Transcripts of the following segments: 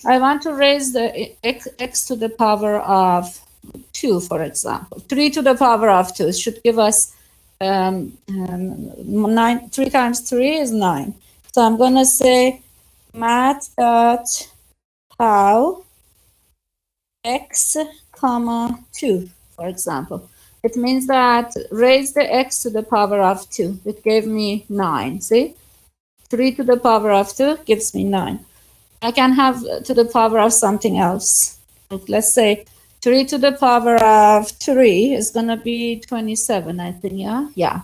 I want to raise the x to the power of 2, for example. 3 to the power of 2 should give us 9. 3 times 3 is 9. So I'm going to say math.how x comma 2, for example. It means that raise the x to the power of 2. It gave me 9. See? 3 to the power of 2 gives me 9. I can have to the power of something else. Like, let's say 3 to the power of 3 is going to be 27, I think, yeah? Yeah.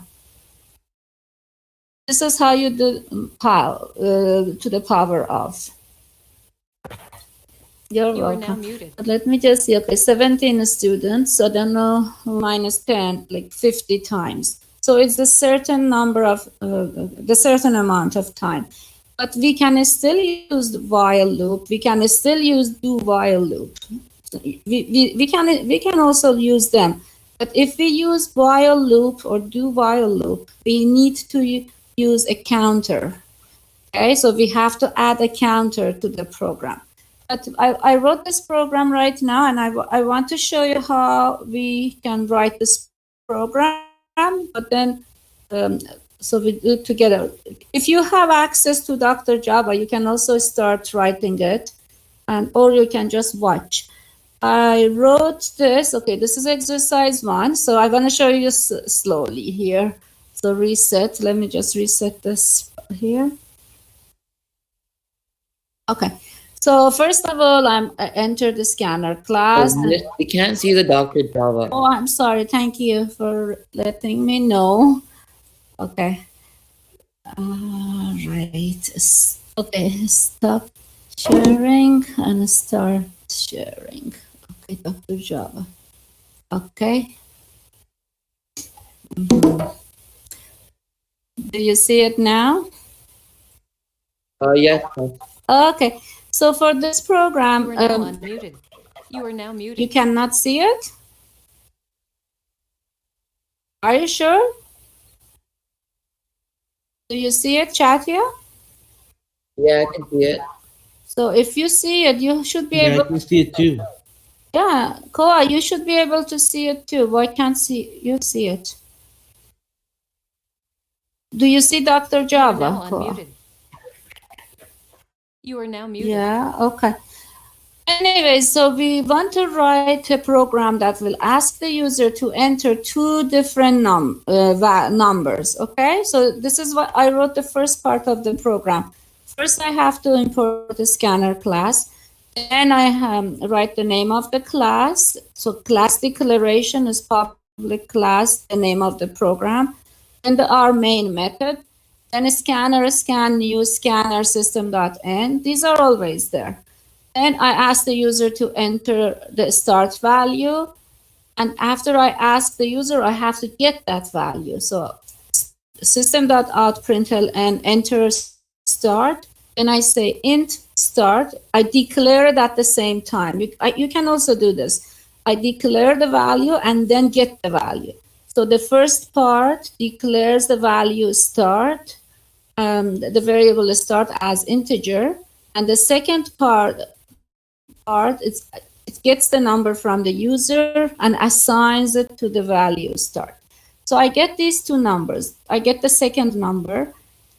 This is how you do to the power of. You're welcome. Now muted. But let me just see, okay, 17 students, so then minus 10, like 50 times. So it's a certain number of, the certain amount of time. But we can still use the while loop. We can still use do while loop. We can also use them. But if we use while loop or do while loop, we need to use a counter. Okay, so we have to add a counter to the program. But I wrote this program right now, and I want to show you how we can write this program. But then, so we do it together. If you have access to Dr. Java, you can also start writing it, or you can just watch. I wrote this. Okay, this is exercise 1. So I'm going to show you slowly here. So reset. Let me just reset this here. Okay. So first of all, I enter the scanner class. We can't see the Dr. Java. Oh, I'm sorry. Thank you for letting me know. Okay. All right. Okay. Stop sharing and start sharing. Okay, Dr. Java. Okay. Do you see it now? Yes. Okay. So for this program, you are now unmuted. You are now muted. You cannot see it? Are you sure? Do you see it, Chatia? Yeah, I can see it. So if you see it, you should be able to see it too. Yeah, Koa, you should be able to see it too. Why can't you see it? Do you see Dr. Java? Unmuted. You are now muted. Yeah, okay. Anyway, so we want to write a program that will ask the user to enter 2 different numbers, okay? So this is what I wrote the first part of the program. First, I have to import the scanner class. Then I write the name of the class. So class declaration is public class, the name of the program. And our main method. Then a scanner, scan new, scanner system.end. These are always there. Then I ask the user to enter the start value. And after I ask the user, I have to get that value. So system.out.println and enter start. Then I say int start. I declare it at the same time. You can also do this. I declare the value and then get the value. So the first part declares the value start, the variable start as integer. And the second part it gets the number from the user and assigns it to the value start. So I get these 2 numbers. I get the second number.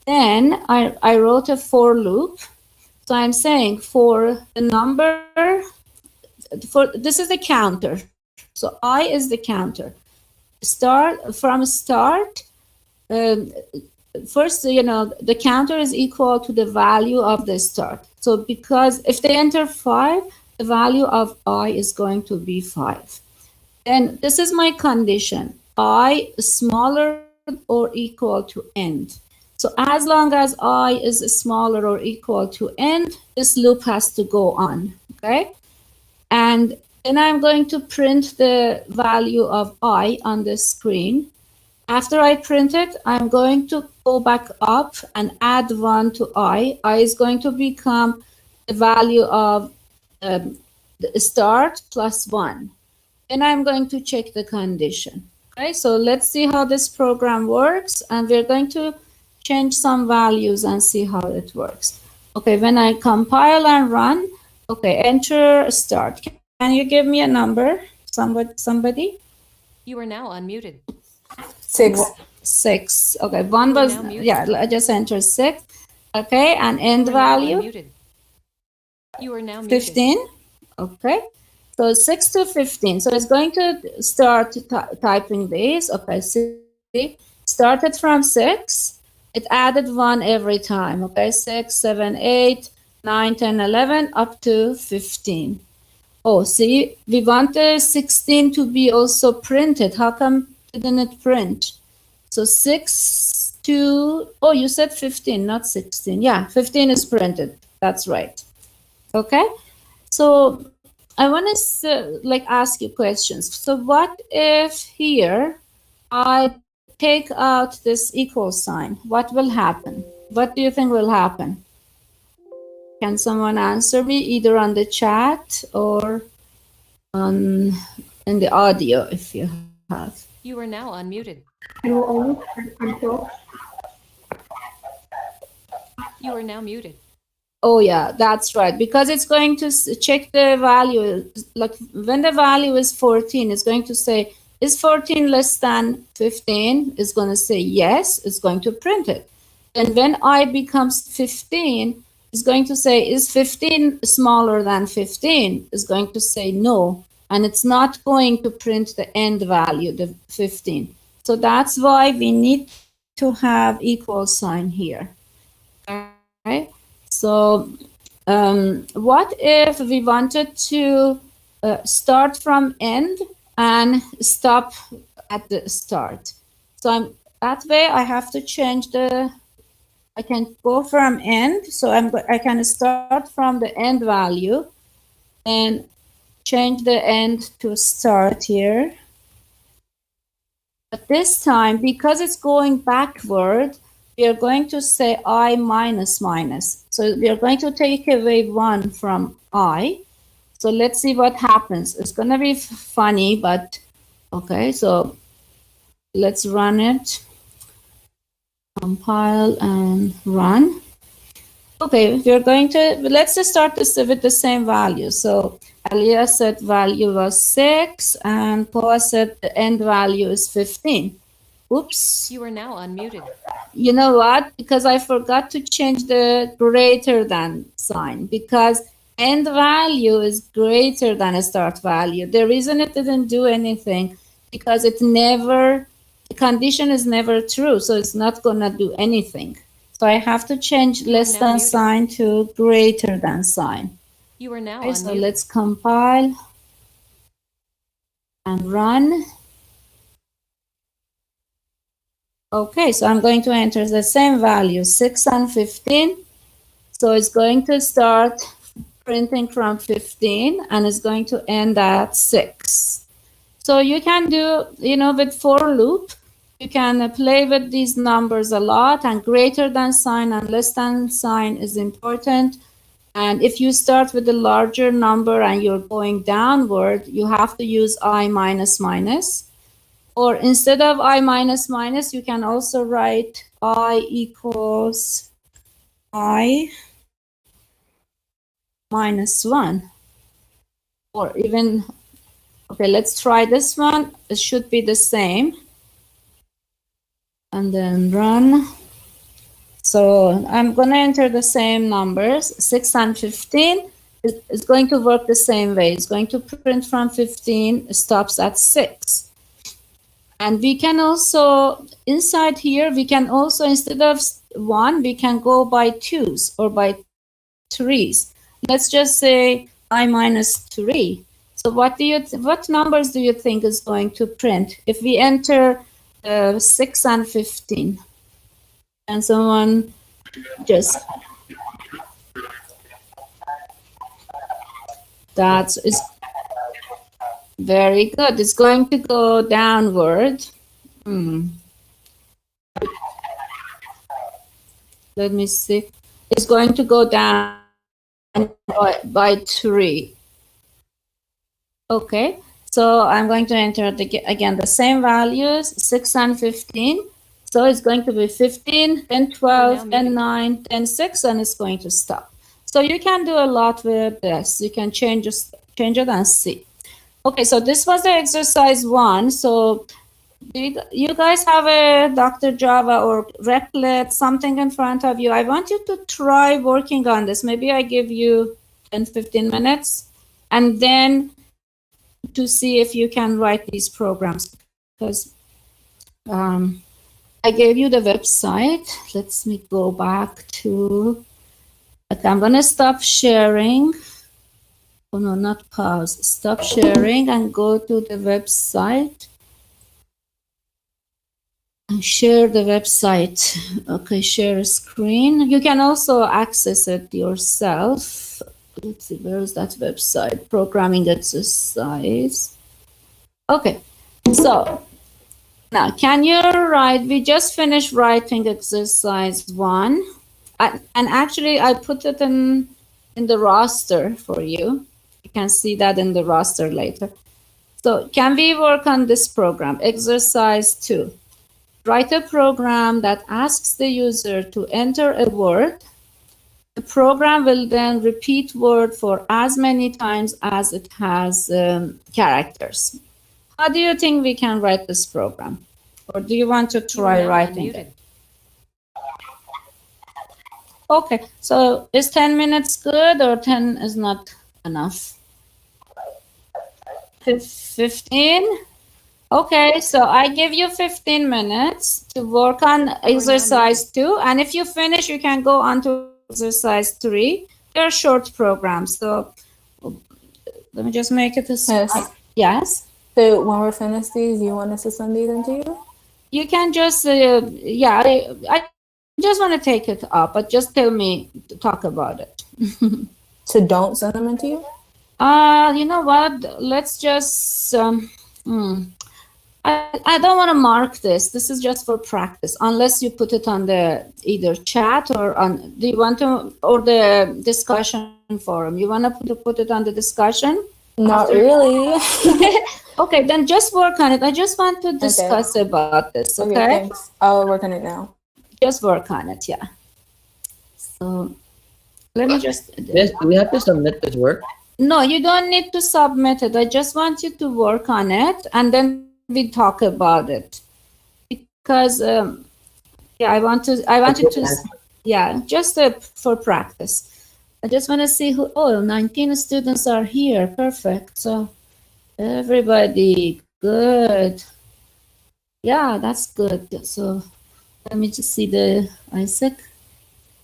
Then I wrote a for loop. So I'm saying for the number, this is the counter. So I is the counter. From start, first, the counter is equal to the value of the start. So because if they enter 5, the value of I is going to be 5. Then this is my condition. I is smaller or equal to end. So as long as I is smaller or equal to end, this loop has to go on, okay? And then I'm going to print the value of I on the screen. After I print it, I'm going to go back up and add 1 to I. I is going to become the value of the start plus 1. Then I'm going to check the condition. Okay, so let's see how this program works. And we're going to change some values and see how it works. Okay, when I compile and run, Okay, enter start. Can you give me a number? Somebody? You are now unmuted. 6. 6. Okay, one You are was, now muted. yeah, I just entered 6. Okay, and end You are now value? unmuted. You are now muted. 15. Okay, so 6 to 15. So it's going to start typing these. Okay, see, started from 6. It added 1 every time. Okay, 6, 7, 8, 9, 10, 11, up to 15. Oh, see, we want the 16 to be also printed. How come didn't it print? So 6 to, oh, you said 15, not 16. Yeah, 15 is printed. That's right. Okay. So I want to like ask you questions. So what if here I take out this equal sign? What will happen? What do you think will happen? Can someone answer me either on the chat or on in the audio if you have? You are now unmuted. You are now muted. Oh yeah, that's right. Because it's going to check the value. Like when the value is 14, it's going to say, is 14 less than 15? It's going to say yes, it's going to print it. And when I becomes 15, it's going to say, is 15 smaller than 15? It's going to say no. And it's not going to print the end value, the 15. So that's why we need to have equal sign here. Okay. So what if we wanted to start from end and stop at the start? So that way I have to change I can go from end. So I can start from the end value and change the end to start here. But this time, because it's going backward, we are going to say I minus minus. So we are going to take away 1 from I. So let's see what happens. It's going to be funny, but okay. So let's run it. Compile and run. Okay, we're going to, let's just start this with the same value. So Aliyah said value was 6 and Koa said the end value is 15. Oops. You are now unmuted. You know what? Because I forgot to change the greater than sign because end value is greater than a start value. The reason it didn't do anything because the condition is never true. So it's not going to do anything. So I have to change less than muted. sign to greater than sign. You are now Okay, so unmuted. let's compile and run. Okay, so I'm going to enter the same value, 6 and 15. So it's going to start printing from 15 and it's going to end at 6. So you can do, with for loop, you can play with these numbers a lot, and greater than sign and less than sign is important. And if you start with a larger number and you're going downward, you have to use I minus minus. Or instead of I minus minus, you can also write I equals I minus 1. Or even, okay, let's try this one. It should be the same. And then run. So I'm going to enter the same numbers, 6 and 15. It's going to work the same way. It's going to print from 15, stops at 6. And we can also, inside here, we can also, instead of 1, we can go by 2s or by 3s. Let's just say I minus 3. So what numbers do you think is going to print if we enter 6 and 15? And someone just, is very good. It's going to go downward. Let me see. It's going to go down by 3. Okay, so I'm going to enter again the same values, 6 and 15. So it's going to be 15, then 12, then 9, then 6, and it's going to stop. So you can do a lot with this. You can change it and see. Okay, so this was the exercise 1. So you guys have a Dr. Java or Replit, something in front of you. I want you to try working on this. Maybe I give you 10, 15 minutes, and then to see if you can write these programs. Because I gave you the website. Let me go back to, okay, I'm going to stop sharing. Oh no, not pause. Stop sharing and go to the website. And share the website. Okay, share screen. You can also access it yourself. Let's see, where is that website? Programming exercise. Okay, so now can you write? We just finished writing exercise 1. And actually, I put it in the roster for you. You can see that in the roster later. So can we work on this program? Exercise 2. Write a program that asks the user to enter a word. The program will then repeat word for as many times as it has characters. How do you think we can write this program? Or do you want to You are try now writing unmuted. it? Okay, so is 10 minutes good or 10 is not enough? 15? Okay, so I give you 15 minutes to work on exercise 2. And if you finish, you can go on to exercise 3. They're short programs. So let me just make it a Yes. Yes. So when we're finished these, you want us to send these into you? You can just, yeah, I just want to take it up, but just tell me to talk about it. So don't send them into you? You know what? Let's just, I don't want to mark this. This is just for practice, unless you put it on the either chat or on, do you want to, or the discussion forum. You want to put it on the discussion? Not really. Okay, then just work on it. I just want to discuss about this, okay? Okay, thanks. I'll work on it now. Just work on it, yeah. So let me just... Yes, do we have to submit this work? No, you don't need to submit it. I just want you to work on it, and then we talk about it. Because, yeah, I want you to... Yeah, just for practice. I just want to see who... Oh, 19 students are here. Perfect. So everybody, good. Yeah, that's good. So let me just see the Isaac.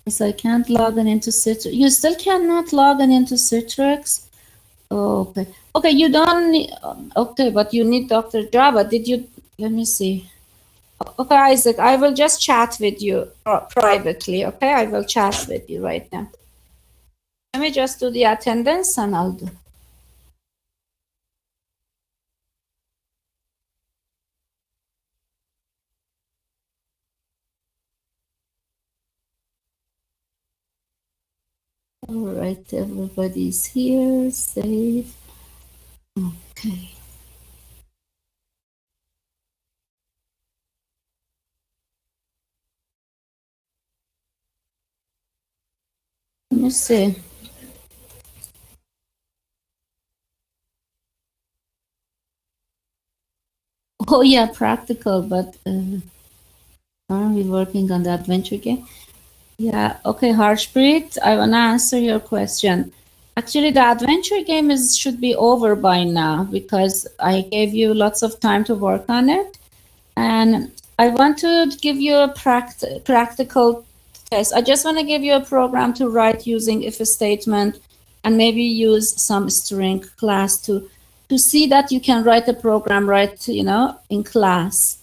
Yes, I can't log in into Citrix. You still cannot log in into Citrix? Oh, okay. Okay, you don't need, okay, but you need Dr. Java. Did you, let me see. Okay, Isaac, I will just chat with you privately, okay? I will chat with you right now. Let me just do the attendance and I'll do. All right, everybody's here, safe. Okay. Let me see. Oh yeah, practical, but aren't we working on the adventure game? Yeah, okay, Harshpreet, I want to answer your question. Actually, the adventure game should be over by now because I gave you lots of time to work on it. And I want to give you a practical test. I just want to give you a program to write using if a statement and maybe use some string class to see that you can write a program in class.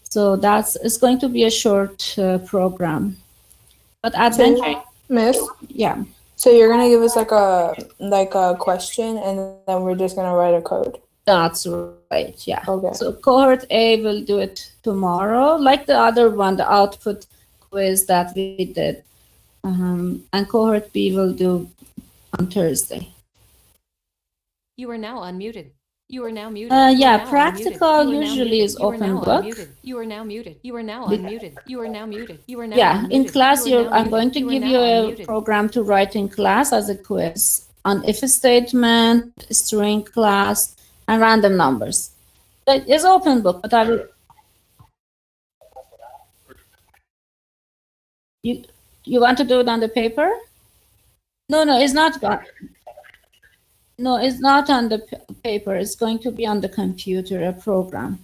So it's going to be a short program. But adventure, Miss? yeah. So you're gonna give us like a question and then we're just gonna write a code. That's right, yeah. Okay. So cohort A will do it tomorrow, like the other one, the output quiz that we did. And cohort B will do on Thursday. You are now unmuted. You are now muted. You are Yeah, now unmuted. practical You are now usually muted. is You are open now book. unmuted. You are now muted. You are now Be- unmuted. You are now muted. You are now Yeah, in unmuted. class, You are now I'm muted. going to You are give now you a unmuted. program to write in class as a quiz on if statement, string class, and random numbers. It's open book, but I will. You want to do it on the paper? No, no, it's not. No, it's not on the paper. It's going to be on the computer, a program.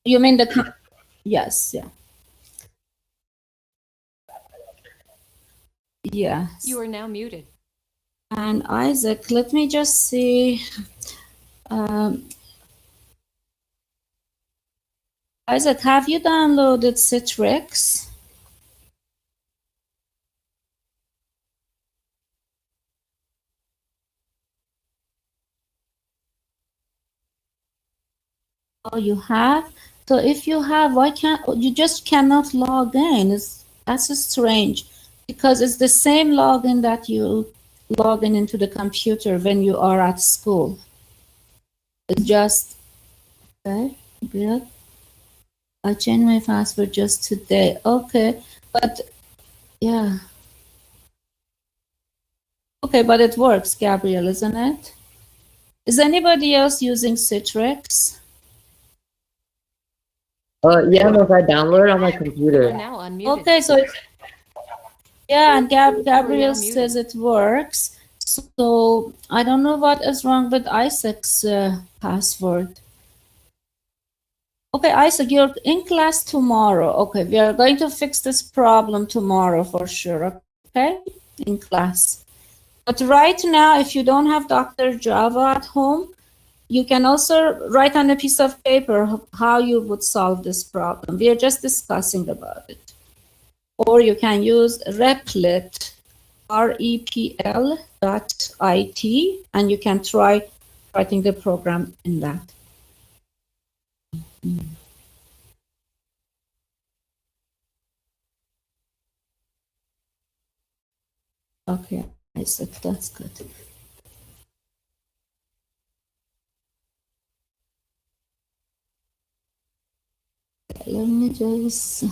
You mean the? Yes, yeah. Yes. You are now muted. And Isaac, let me just see. Isaac, have you downloaded Citrix? Oh, you have? So if you have, why can't you just cannot log in? That's strange because it's the same login that you log in into the computer when you are at school. It's just okay, good. I changed my password just today. Okay, but yeah. Okay, but it works, Gabriel, isn't it? Is anybody else using Citrix? Yeah, no, if I download it on my You are computer. now unmuted. Okay, so it's, yeah, and Gabriel muted. says it works. So I don't know what is wrong with Isaac's password. Okay, Isaac, you're in class tomorrow. Okay, we are going to fix this problem tomorrow for sure. Okay, in class. But right now, if you don't have Dr. Java at home, you can also write on a piece of paper how you would solve this problem. We are just discussing about it. Or you can use Replit, REPL.IT, and you can try writing the program in that. Okay, Isaac, that's good. Let me just.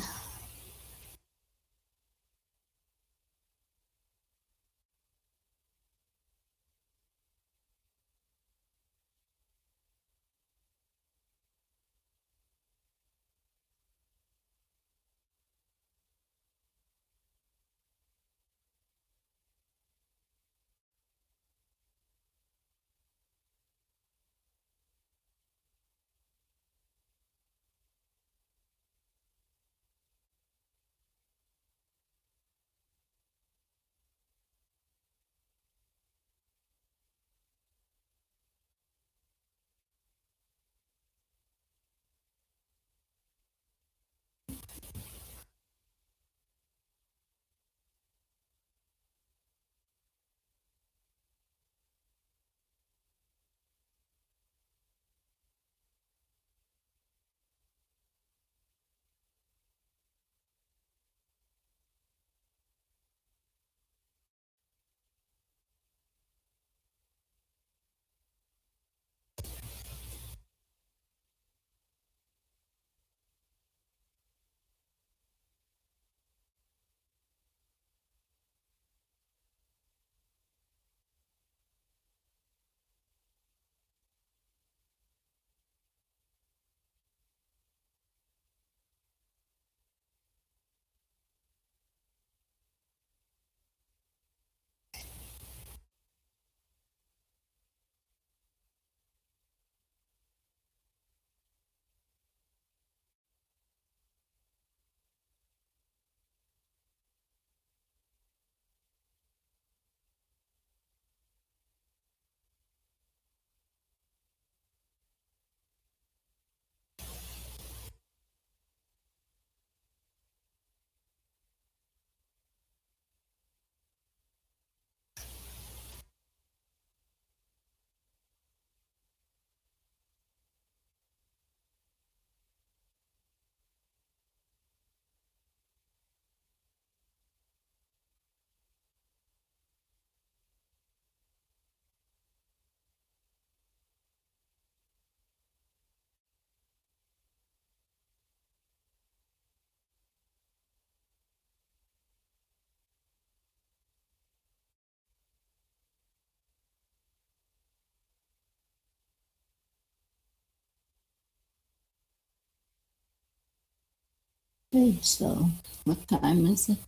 Okay, so what time is it?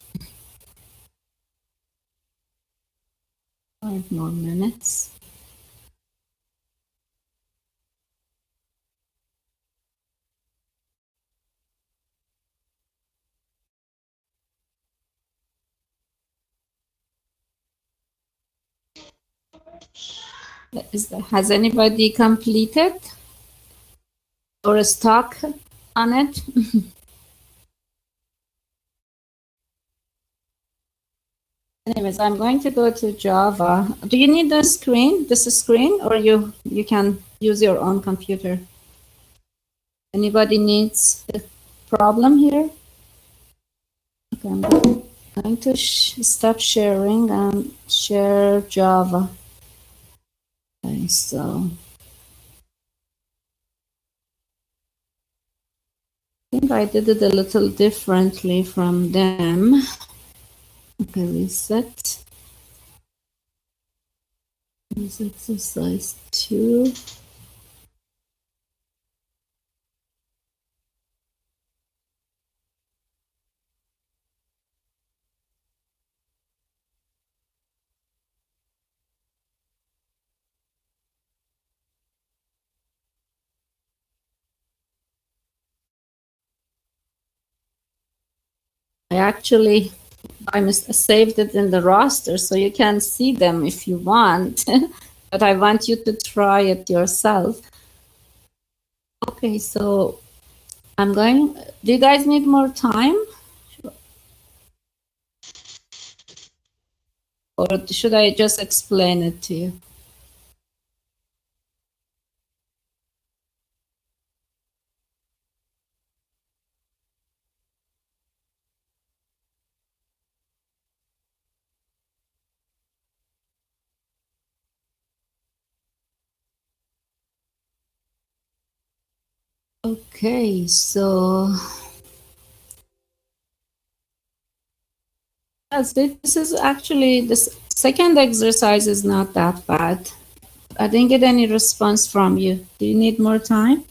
5 more minutes. Has anybody completed or stuck on it? Anyways, I'm going to go to Java. Do you need the screen, this screen, or you can use your own computer? Anybody needs a problem here? Okay, I'm going to stop sharing and share Java. Okay, so I think I did it a little differently from them. Okay, reset. This exercise 2. I saved it in the roster so you can see them if you want, but I want you to try it yourself. Okay, so do you guys need more time? Or should I just explain it to you? Okay, so this is actually, this second exercise is not that bad. I didn't get any response from you. Do you need more time?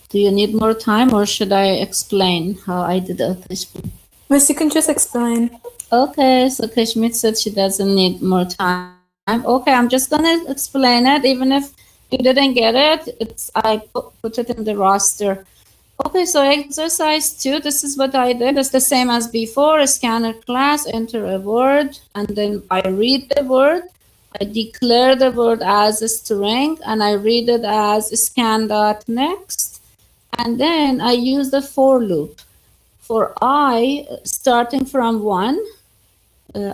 Do you need more time, or should I explain how I did it? Miss, you can just explain. Okay, so Kashmir said she doesn't need more time. Okay, I'm just gonna explain it, even if you didn't get it. I put it in the roster. Okay, so exercise 2, this is what I did. It's the same as before. Scanner class, enter a word, and then I read the word. I declare the word as a string, and I read it as scan.next. And then I use the for loop. For I, starting from 1,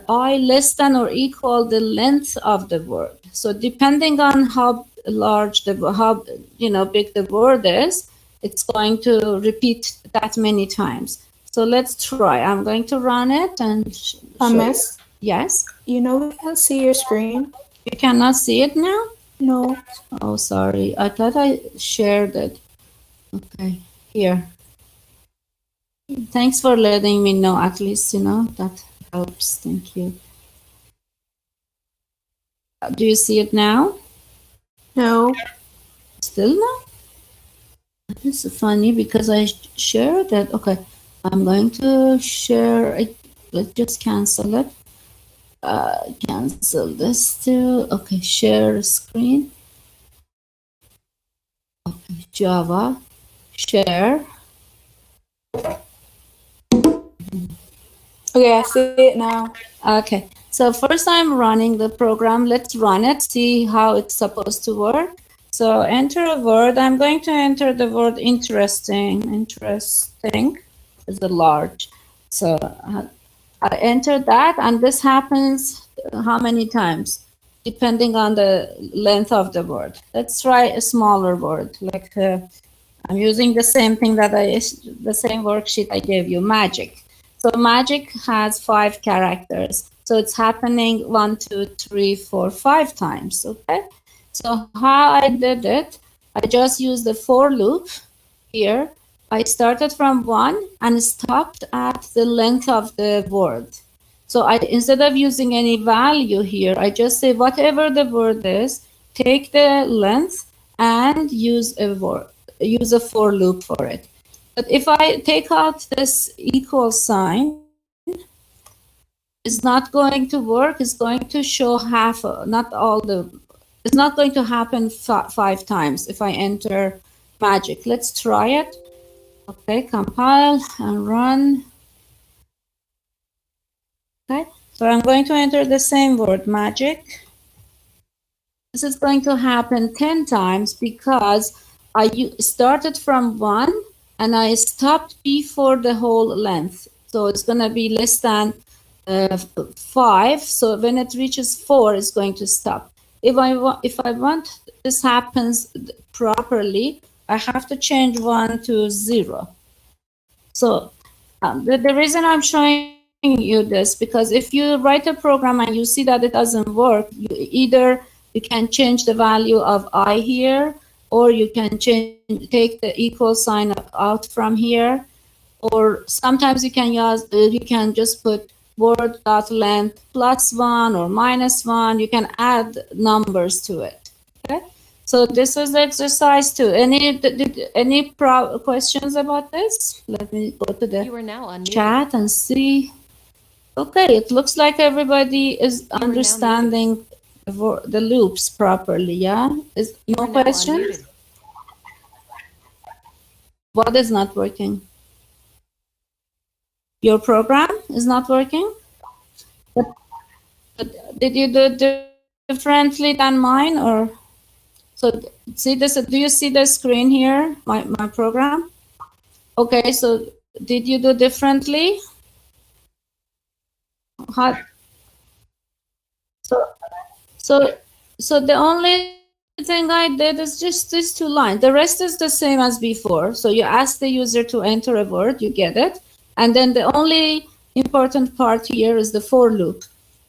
I less than or equal the length of the word. So depending on how large big the word is, it's going to repeat that many times. So let's try. I'm going to run it and Miss? Yes? You know we can't see your screen. You cannot see it now? No. Oh, sorry. I thought I shared it. Okay, here. Thanks for letting me know. At least, that helps. Thank you. Do you see it now? No. Still no? It's funny because I shared it. Okay, I'm going to share it. Let's just cancel it. Cancel this too. Okay, share screen. Okay, Java, share. Okay, I see it now. Okay, So first I'm running the program. Let's run it, see how it's supposed to work. So enter a word. I'm going to enter the word interesting. Interesting is a large. So I enter that, and this happens how many times? Depending on the length of the word. Let's try a smaller word, like I'm using the same thing the same worksheet I gave you, magic. So magic has 5 characters. So it's happening 1, 2, 3, 4, 5 times, okay? So how I did it, I just used the for loop here. I started from 1 and stopped at the length of the word. So instead of using any value here, I just say whatever the word is, take the length and use a for loop for it. But if I take out this equal sign, it's not going to work. It's going to show half, not all the, it's not going to happen 5 times if I enter magic. Let's try it. Okay, compile and run. Okay, so I'm going to enter the same word, magic. This is going to happen 10 times because I started from 1 and I stopped before the whole length. So it's going to be less than 5. So when it reaches 4, it's going to stop. If I want this happens properly, I have to change 1 to 0. So the reason I'm showing you this, because if you write a program and you see that it doesn't work, you can change the value of I here, or you can take the equal sign out from here, or sometimes you can just put word.length +1 or -1. You can add numbers to it. Okay, so this is the exercise too. Any questions about this? Let me go to You the are now unmuted. chat and see. Okay, it looks like everybody is now understanding the loops properly. Yeah, is You no are now questions? unmuted. What is not working? Your program is not working? But did you do it differently than mine, or so? See this? Do you see the screen here? My program. Okay, so did you do differently? How, so so the only thing I did is just these 2 lines. The rest is the same as before. So you ask the user to enter a word, you get it, and then the only important part here is the for loop.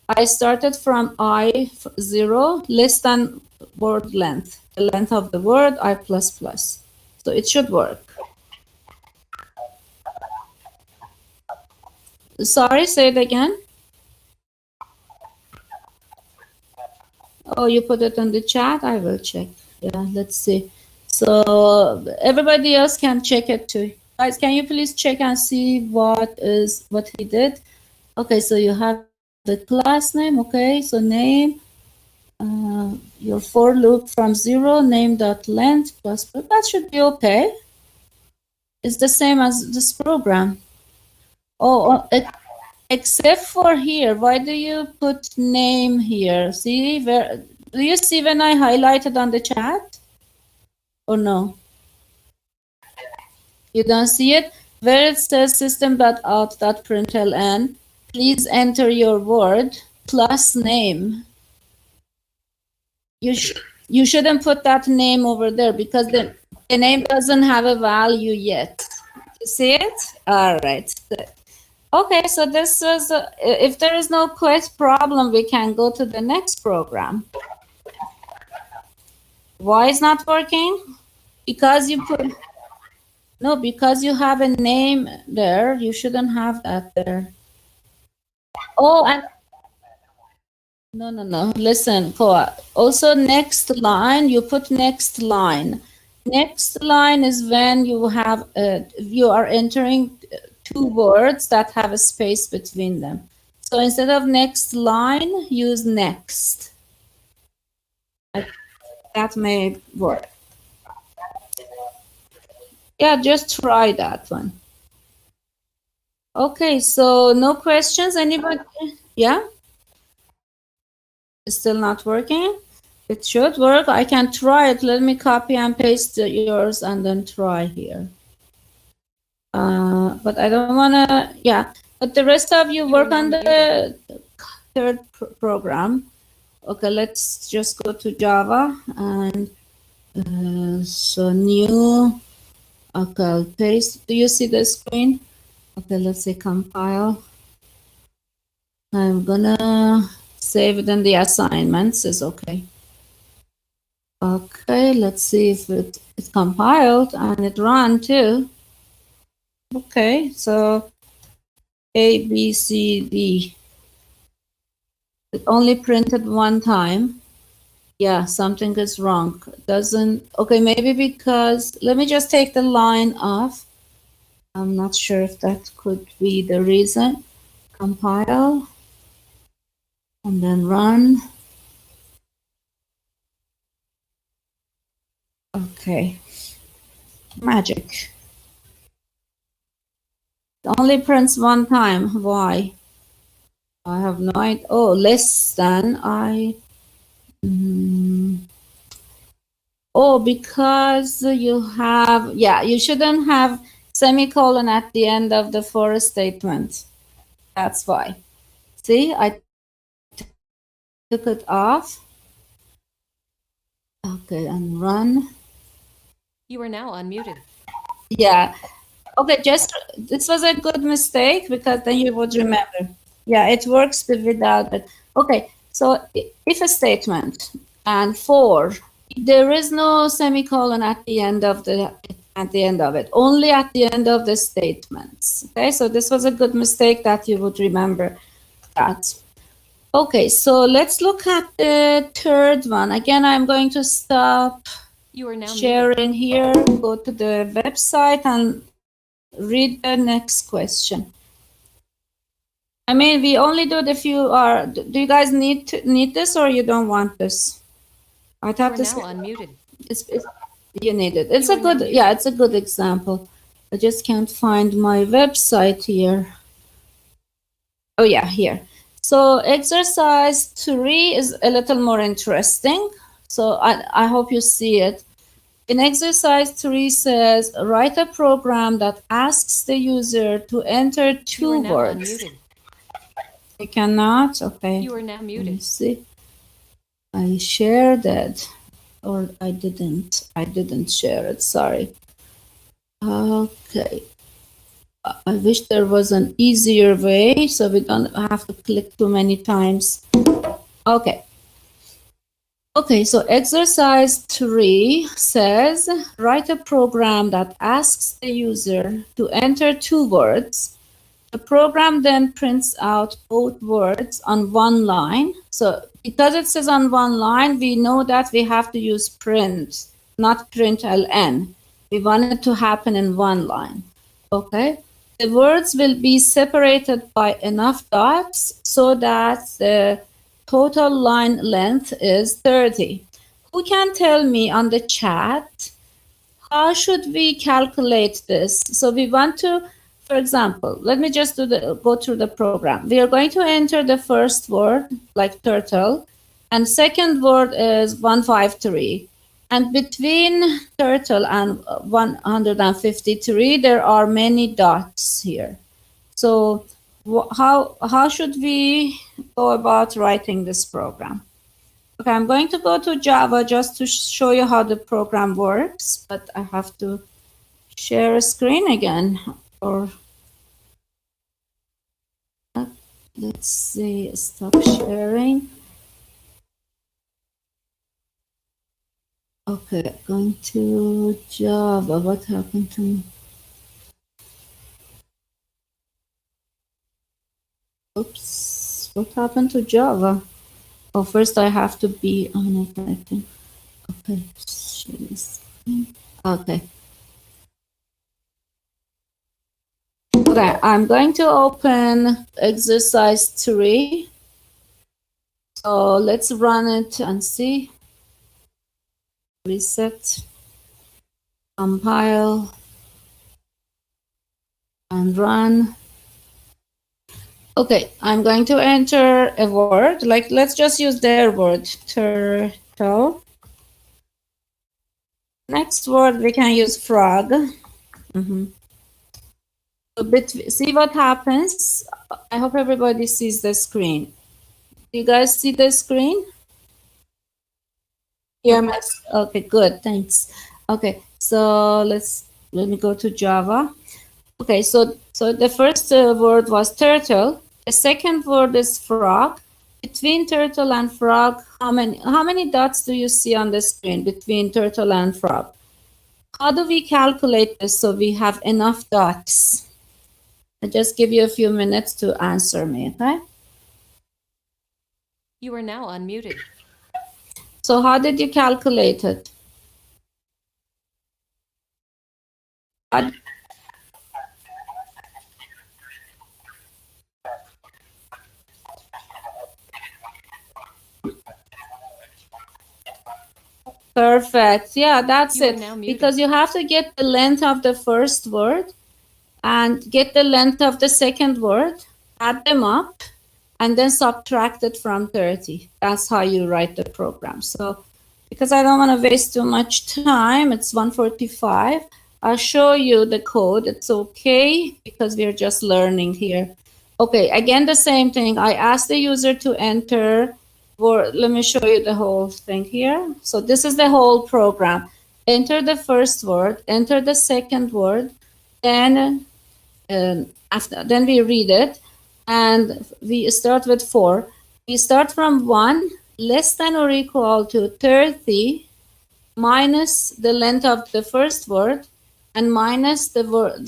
I started from I0 less than word length, the length of the word I++. So it should work. Sorry, say it again. Oh, you put it in the chat? I will check. Yeah, let's see. So everybody else can check it too. Guys, can you please check and see what he did? Okay, so you have the class name. Okay, so name, your for loop from 0, name.length plus, that should be okay. It's the same as this program. Oh, except for here, why do you put name here? See, do you see when I highlighted on the chat? Or no? You don't see it? Where it says system.out.println, please enter your word plus name. You shouldn't put that name over there because the name doesn't have a value yet. You see it? All right. Okay, so this was, if there is no problem, we can go to the next program. Why is not working? Because you put, no, because you have a name there, you shouldn't have that there. Oh, and no, listen, Koa. Also next line, you put next line. Next line is when you have, you are entering 2 words that have a space between them. So instead of next line, use next. That may work. Yeah, just try that one. Okay, so no questions, anybody? Yeah? It's still not working? It should work. I can try it. Let me copy and paste yours and then try here. But I don't want to, yeah. But the rest of you work on the third program. Okay, let's just go to Java and so new. Okay, I'll paste. Do you see the screen? Okay, let's say compile. I'm gonna save it in the assignments. Is okay. Okay, let's see if it's compiled and it ran too. Okay, so A, B, C, D. It only printed one time. Yeah, something is wrong. Doesn't, okay, maybe because, let me just take the line off. I'm not sure if that could be the reason. Compile and then run. Okay, magic. It only prints one time. Why? I have no idea. Oh, less than oh, because you have, yeah, you shouldn't have semicolon at the end of the for statement. That's why. See, I took it off. Okay, and run. You are now unmuted. Yeah. Okay, just this was a good mistake because then you would remember. Yeah, it works without it. Okay, so if a statement and for, there is no semicolon at the end of it, only at the end of the statements. Okay, so this was a good mistake that you would remember that. Okay, so let's look at the third one. Again, I'm going to stop You are now muted. sharing here, go to the website and read the next question. I mean, we only do the few are, do you guys need this or you don't want this? I You thought are this now unmuted. it's you need it. It's You a are now good, yeah, it's a good example. I just can't find my website here. Oh yeah, here. So exercise 3 is a little more interesting. So I hope you see it. In exercise 3 says, write a program that asks the user to enter You are two now words. unmuted. You cannot? Okay. You are now Let me muted. see. I shared it. Or I didn't share it, sorry. Okay. I wish there was an easier way so we don't have to click too many times. Okay. Okay, so exercise 3 says, write a program that asks the user to enter two words. The program then prints out both words on one line. So because it says on one line, we know that we have to use print, not println. We want it to happen in one line. Okay. The words will be separated by enough dots so that the total line length is 30. Who can tell me on the chat how should we calculate this? So we want to, for example, let me just go through the program. We are going to enter the first word, like turtle, and second word is 153. And between turtle and 153, there are many dots here. So how should we go about writing this program? Okay, I'm going to go to Java just to show you how the program works, but I have to share a screen again. Or let's see, stop sharing. Okay, going to Java. What happened to me? Oops, what happened to Java? Oh, first I have to be on it, I think. Okay, share this screen. Okay. Okay, I'm going to open exercise 3. So let's run it and see. Reset, compile, and run. Okay, I'm going to enter a word, like let's just use their word, turtle. Next word, we can use frog. See what happens. I hope everybody sees the screen. You guys see the screen? Yeah, miss. Okay, good, thanks. Okay, so let me go to Java. Okay, so the first word was turtle. The second word is frog. Between turtle and frog, how many dots do you see on the screen between turtle and frog? How do we calculate this so we have enough dots? I'll just give you a few minutes to answer me, okay? You are now unmuted. So how did you calculate it? Perfect. Yeah, that's You are it. now muted. Because you have to get the length of the first word and get the length of the second word, add them up, and then subtract it from 30. That's how you write the program. So because I don't want to waste too much time, it's 1:45. I'll show you the code. It's okay because we're just learning here. Okay, again, the same thing. I asked the user to enter, or let me show you the whole thing here. So this is the whole program. Enter the first word, enter the second word, then then we read it, and we start with 4. We start from 1 less than or equal to 30 minus the length of the first word and minus the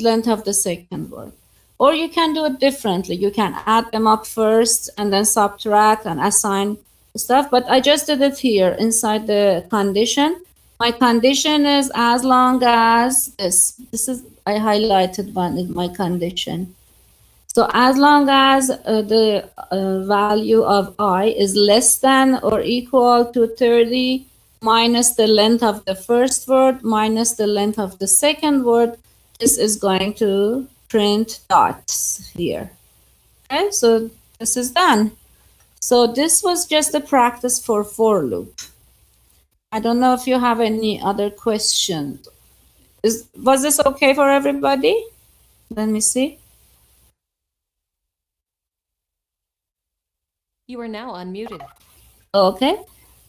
length of the second word. Or you can do it differently. You can add them up first and then subtract and assign stuff. But I just did it here inside the condition. My condition is as long as this is, I highlighted one in my condition. So as long as the value of I is less than or equal to 30 minus the length of the first word minus the length of the second word, this is going to print dots here. Okay, so this is done. So this was just a practice for loop. I don't know if you have any other questions. Was this okay for everybody? Let me see. You are now unmuted. Okay.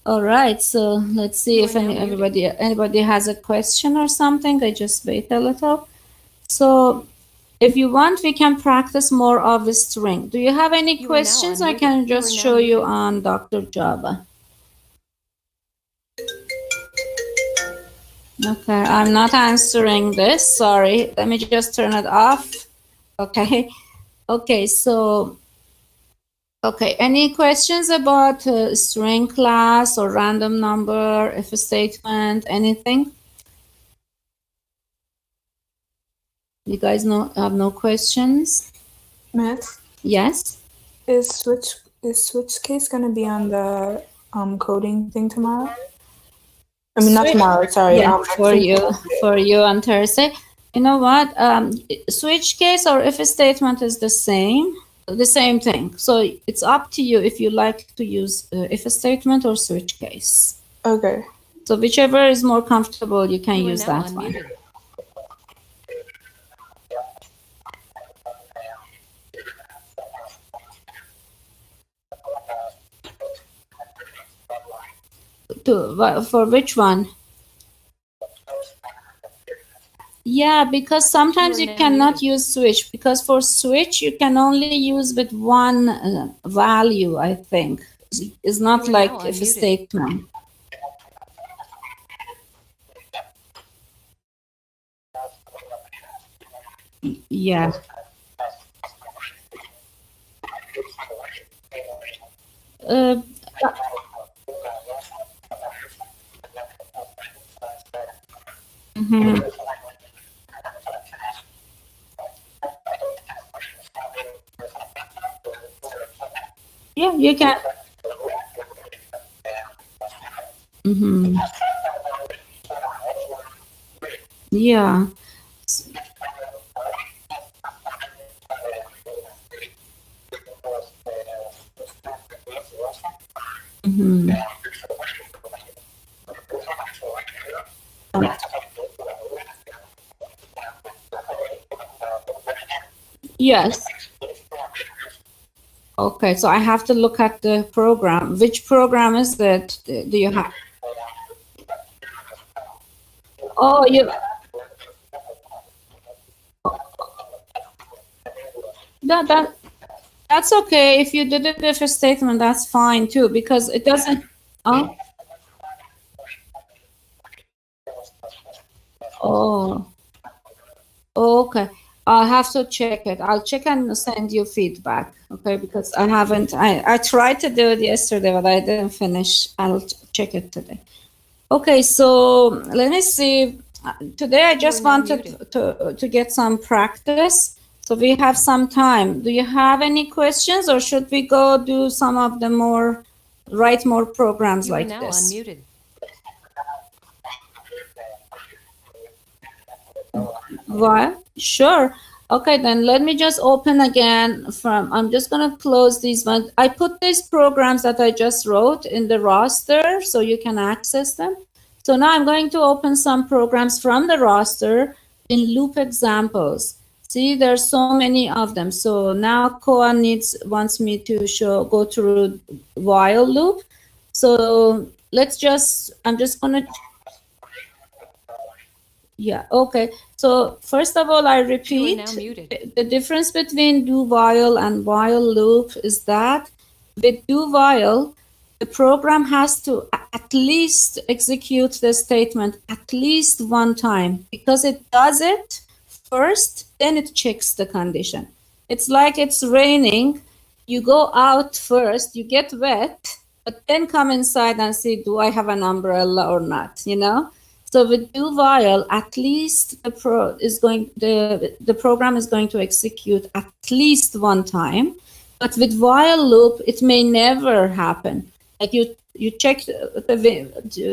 All right. So let's see You if are now muted. anybody has a question or something. I just wait a little. So if you want, we can practice more of a string. Do you have any You are now questions? I unmuted. can You are just now show you muted. on Dr. Java. Okay, I'm not answering this. Sorry. Let me just turn it off. Okay. Okay, so okay, any questions about string class or random number, if a statement, anything? You guys have no questions? Miss, Yes? is switch case gonna be on the coding thing tomorrow? I mean, not tomorrow. Sorry. Yeah, Next week. for you on Thursday. You know what? Switch case or if a statement is the same thing. So it's up to you if you like to use if a statement or switch case. Okay. So whichever is more comfortable, you can You are use now that one. unmuted. For which one? Yeah, because sometimes You you are now cannot muted. use switch because for switch you can only use with one value, I think. It's not You are now like if a unmuted. statement. Yeah. Uh, mhm. Yeah, you can. Hmm. Yeah. Yes. Okay, so I have to look at the program. Which program is that? Do you have? Oh, you. That's okay. If you did it with a statement, that's fine too, because it doesn't. Oh. Oh. Okay. I'll have to check it. I'll check and send you feedback. Okay, because I haven't. I tried to do it yesterday, but I didn't finish. I'll check it today. Okay, so let me see. Today I just wanted to get some practice. So we have some time. Do you have any questions, or should we go do some of the more, write more programs like now this? Unmuted. What? Sure. Okay, then let me just open again from, I'm just going to close these ones. I put these programs that I just wrote in the roster so you can access them. So now I'm going to open some programs from the roster in loop examples. See, there's so many of them. So now Koa wants me to go through while loop. So let's just, I'm just going to, yeah, okay. So first of all, I repeat, the difference between do while and while loop is that with do while, the program has to at least execute the statement at least one time, because it does it first, then it checks the condition. It's like it's raining. You go out first, you get wet, but then come inside and see, do I have an umbrella or not, you know? So with do while, at least the program is going to execute at least one time. But with while loop, it may never happen. Like you check the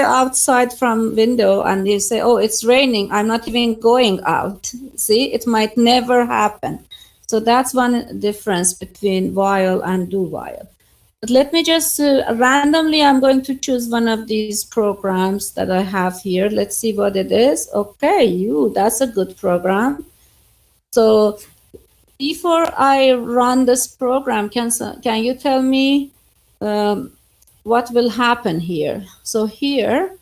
outside from window and you say, oh, it's raining, I'm not even going out. See, it might never happen. So that's one difference between while and do while. But let me just randomly, I'm going to choose one of these programs that I have here. Let's see what it is. Okay, that's a good program. So before I run this program, can you tell me what will happen here? So here,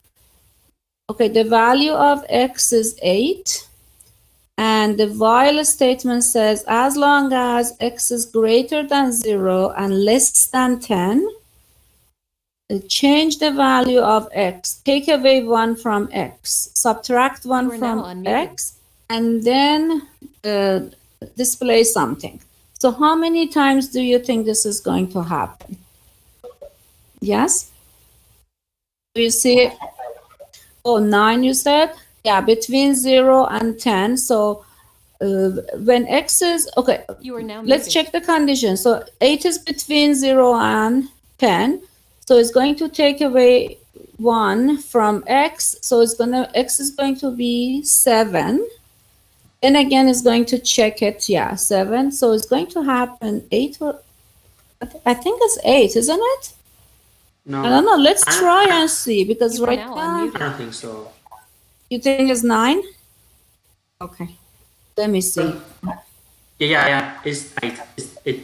okay, the value of x is 8. And the while statement says, as long as x is greater than 0 and less than 10, change the value of x, take away 1 from x, subtract 1 from x, and then display something. So how many times do you think this is going to happen? Yes? Do you see? Oh, 9 you said? Yeah, between 0 and 10. So when x is, okay, let's check the condition. So 8 is between 0 and 10. So it's going to take away 1 from x. So x is going to be 7. Then again, it's going to check it. Yeah, 7. So it's going to happen 8. I think it's 8, isn't it? No. I don't know. Let's try and see, because right now, I don't think so. You think it's 9? Okay. Let me see. Yeah. It's 8.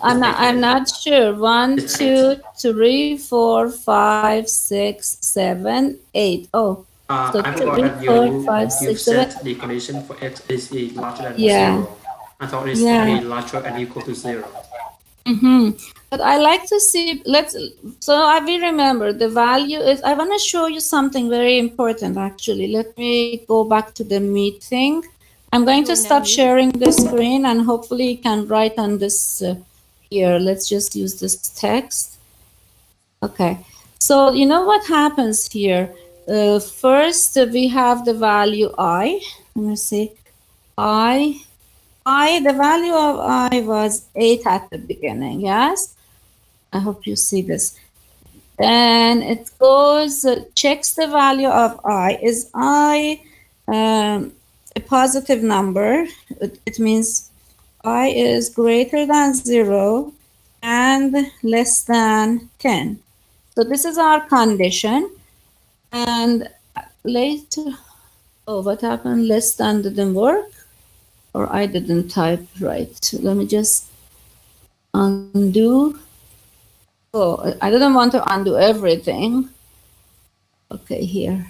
I'm not sure. 1, 2, 3, 4, 5, 6, 7, 8. Oh. So I 3, forgot that 4, 5, 6, 7. set the condition for x is larger than 0. I thought it's larger and equal to 0. But I like to see, so I will remember the value is, I want to show you something very important actually. Let me go back to the meeting. I'm going to stop sharing the screen and hopefully you can write on this here. Let's just use this text. Okay, so you know what happens here? First we have the value I. Let me see. The value of I was 8 at the beginning, yes? I hope you see this. Then it goes, checks the value of I. Is I a positive number? It means I is greater than 0 and less than 10. So this is our condition. And later. Oh, what happened? Less than didn't work, or I didn't type right. Let me just undo. Oh, I didn't want to undo everything. Okay, here.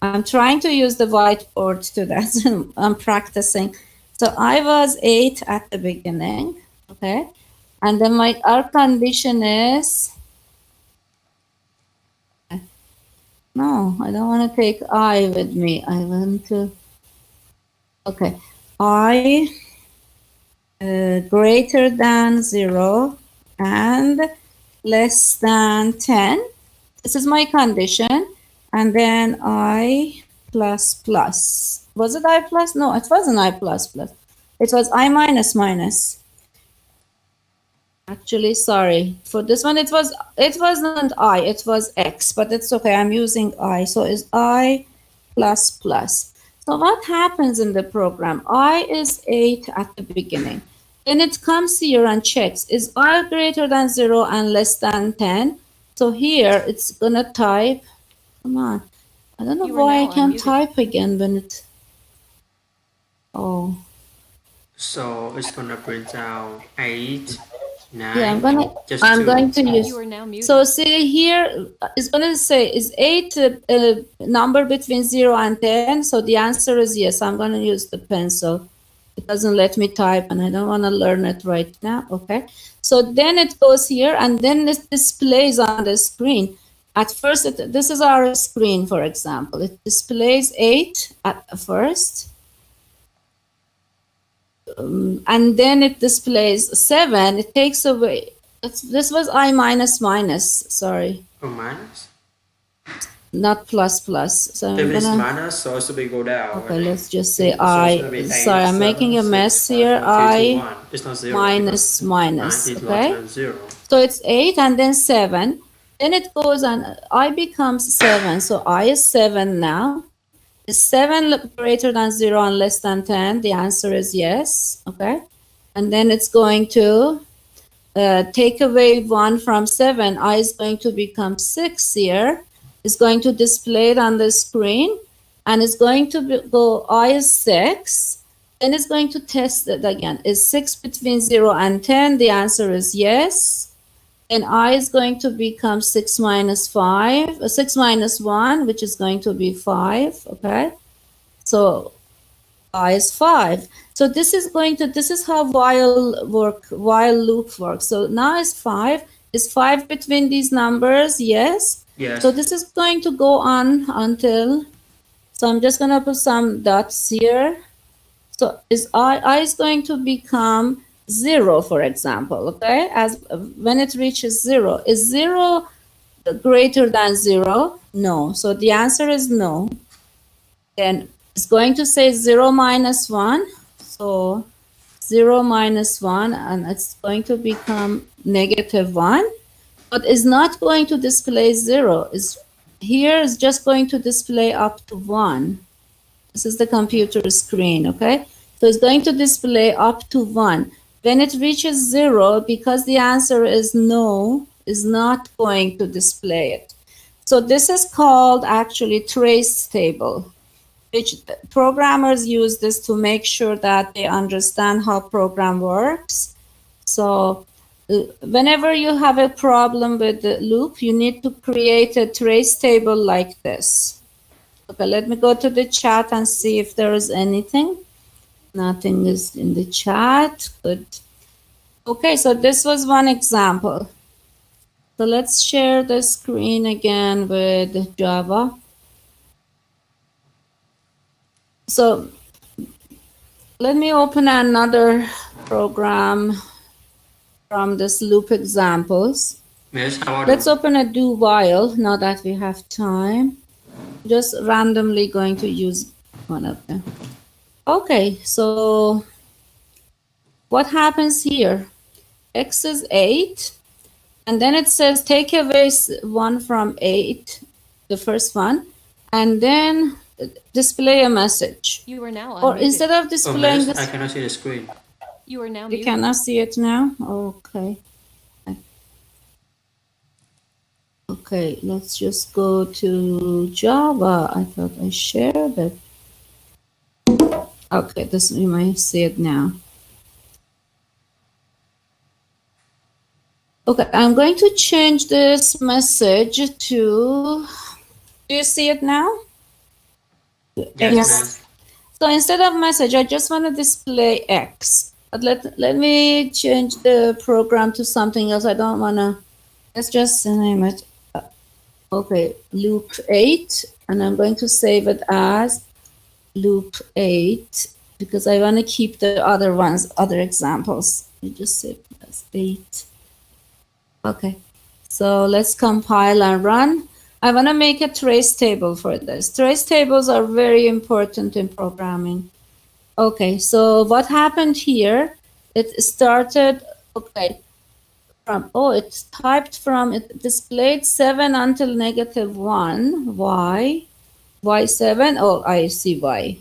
I'm trying to use the whiteboard to that. I'm practicing. So I was 8 at the beginning, okay? And then our condition is, no, I don't want to take I with me. I want to, okay. I greater than 0 and less than 10. This is my condition. And then I plus plus. Was it I plus? No, it wasn't I plus plus. It was I minus minus. Actually, sorry. For this one, it wasn't I, it was X, but it's okay. I'm using I. So it's I plus plus. So what happens in the program? I is 8 at the beginning. Then it comes here and checks, is I greater than 0 and less than 10? So here it's gonna type, come on. I don't know why I can't type again when it, oh. So it's gonna print out 8, 9. Yeah, I'm going to use. You are now muted. So see here, it's going to say, is 8 a number between 0 and 10? So the answer is yes. I'm going to use the pencil. It doesn't let me type, and I don't want to learn it right now. Okay. So then it goes here, and then it displays on the screen. At first, this is our screen, for example. It displays 8 at first. And then it displays 7. It takes away. This was I minus minus. Sorry. Oh, minus? Not plus plus. So If it's minus, so it should be go down. Okay, let's just say I. Sorry, I'm making a mess here. I minus minus. Okay. So it's 8 and then 7. Then it goes and I becomes 7. So I is 7 now. Is 7 greater than 0 and less than 10? The answer is yes. Okay. And then it's going to take away 1 from 7. I is going to become 6 here. It's going to display it on the screen. And it's going to go I is 6. Then it's going to test it again. Is 6 between 0 and 10? The answer is yes. And I is going to become 6 minus 5, 6 minus 1, which is going to be 5, okay? So I is 5. So this is how while loop works. So now is 5. Is 5 between these numbers? Yes. Yes. So this is going to go on until, so I'm just going to put some dots here. So is I is going to become 0, for example, okay? As when it reaches 0, is 0 greater than 0? No. So the answer is no. Then it's going to say 0 minus 1. So 0 minus 1, and it's going to become negative 1. But it's not going to display 0. Here is just going to display up to 1. This is the computer screen, okay? So it's going to display up to 1. When it reaches 0, because the answer is no, is not going to display it. So this is called actually trace table, which programmers use this to make sure that they understand how program works. So whenever you have a problem with the loop, you need to create a trace table like this. Okay, let me go to the chat and see if there is anything. Nothing is in the chat. Good. Okay, so this was one example. So let's share the screen again with Java. So let me open another program from this loop examples. Let's open a do while now that we have time. Just randomly going to use one of them. Okay, so what happens here? X is 8, and then it says take away 1 from 8, the first one, and then display a message. You are now unmuted. Or instead of displaying this, I cannot see the screen. You are now you muted. cannot see it now? Okay. Okay, let's just go to Java. I thought I shared it. Okay, this you might see it now. Okay, I'm going to change this message to, do you see it now? Yes. So instead of message, I just want to display X. But let me change the program to something else. I don't want to, let's just name it. Okay, loop 8, and I'm going to save it as loop 8 because I want to keep the other ones, other examples. You just save it as 8. Okay, so let's compile and run. I want to make a trace table for this. Trace tables are very important in programming. Okay, so what happened here? It started, okay, from, oh, it's typed from, it displayed 7 until -1. Why? Why 7? Oh, I see why.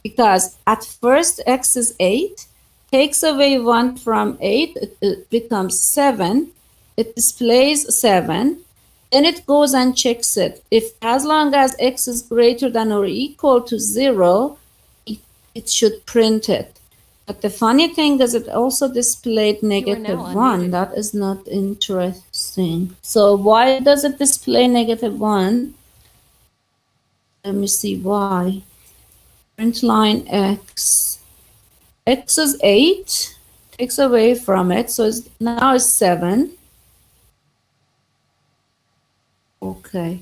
Because at first x is 8, takes away 1 from 8, it becomes 7. It displays 7. Then it goes and checks it. If as long as x is greater than or equal to 0, it should print it. But the funny thing is it also displayed -1. That is not interesting. So why does it display -1? Let me see why. Print line x. X is 8, takes away from it, so now it's 7. Okay.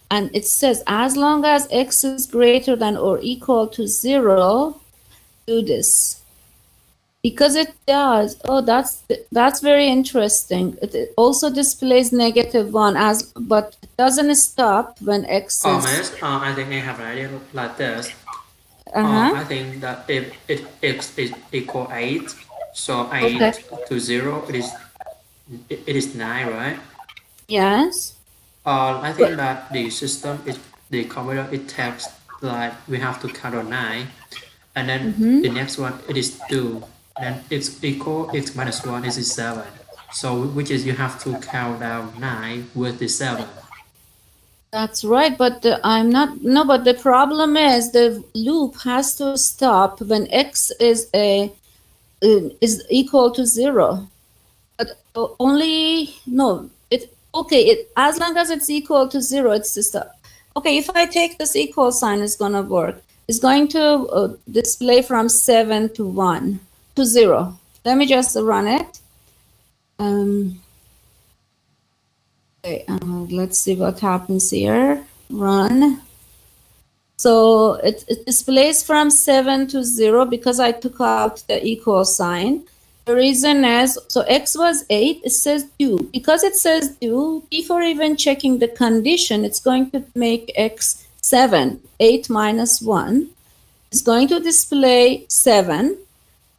And it says as long as x is greater than or equal to 0, do this. Because it does. Oh, that's very interesting. It also displays -1 but it doesn't stop when x is. Miss, I think I have an idea like this. I think that if x is equal 8, so 8 to 0, it is 9, right? Yes. I think that the system is the computer. It takes like we have to count on 9, and then the next one it is 2. Then x equal x minus 1 is 7. So which is you have to count down 9 with the 7. That's right, but but the problem is the loop has to stop when x is equal to 0. But only, no, as long as it's equal to 0, it's to stop. Okay, if I take this equal sign, it's going to work. It's going to display from 7 to 1 to 0. Let me just run it. Okay, let's see what happens here. Run. So it displays from 7 to 0 because I took out the equal sign. The reason is, so x was 8, it says due. Because it says due, before even checking the condition, it's going to make x 7. 8 minus 1. It's going to display 7.